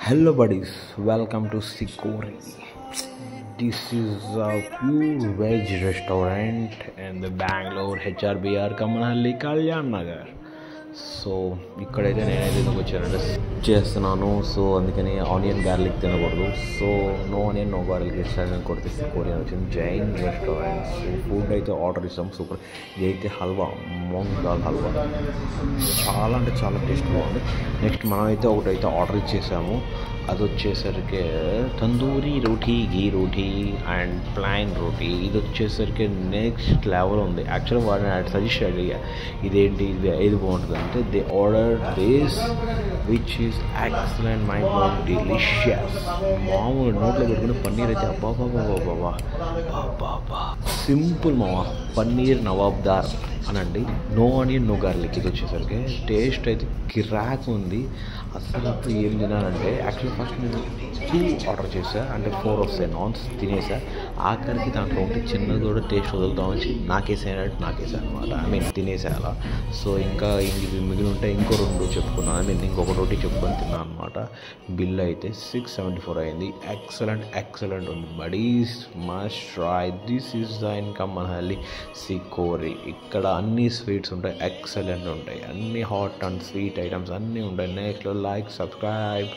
Hello buddies, welcome to Sikori. This is a pure veg restaurant in the Bangalore HRBR Kamanhalli Kalyan Nagar. So ఇక్కడైతే నేనైతే ఎందుకు వచ్చానంటే చేస్తున్నాను. So అందుకని onion garlic తినకూడదు. So no onion no garlic restaurant కొడితే Korean వచ్చింది Jain restaurant. Food అయితే ఆర్డర్ ఇస్తాం. సూపర్. ఇదైతే హల్వా, మూంగ్ దాల్ హల్వా చాలా అంటే చాలా టేస్ట్ బాగుంది. నెక్స్ట్ మనమైతే ఒకటైతే ఆర్డర్ ఇచ్చేసాము. అది వచ్చేసరికి తందూరి రోటీ, గీ రోటీ అండ్ ప్లైన్ రోటీ. ఇది వచ్చేసరికి నెక్స్ట్ లెవెల్ ఉంది. యాక్చువల్గా వాడిని సజెస్ట్ అడిగా ఇదేంటి ఇది ఏది బాగుంటుంది అంటే they order this which is excellent, mind blowing, delicious. మామూలు నోట్లో పెట్టుకుని పన్నీర్ అయితే అబ్బా సింపుల్ మావా. పన్నీర్ నవాబ్దార్ అనండి. No onion no garlic. ఇది వచ్చేసరికి టేస్ట్ అయితే కిరాక్ ఉంది. అసలు అప్పుడు ఏం తినాలంటే యాక్చువల్లీ ఫస్ట్ నేను 2 ఆర్డర్ చేశాను. అంటే 4 వస్తాయి నాన్స్ తినేసా. ఆఖరికి దాంట్లో ఉంటే చిన్నది కూడా టేస్ట్ వదులుతామని నాకేసాను అనమాట. తినేసా అలా. సో ఇంకా ఇది మిగిలి ఉంటే ఇంకో 2 చెప్పుకున్నాను. ఇంకొక రోటీ చెప్పుకొని తిన్నాను అనమాట. బిల్ అయితే 674 అయింది. ఎక్సలెంట్ ఉంది. Buddies must try. This is the income మనహల్లి సికోరి. ఇక్కడ అన్ని స్వీట్స్ ఉంటాయి, ఎక్సలెంట్ ఉంటాయి. అన్ని హాట్ అండ్ స్వీట్ ఐటమ్స్ అన్నీ ఉంటాయి. Next like, subscribe.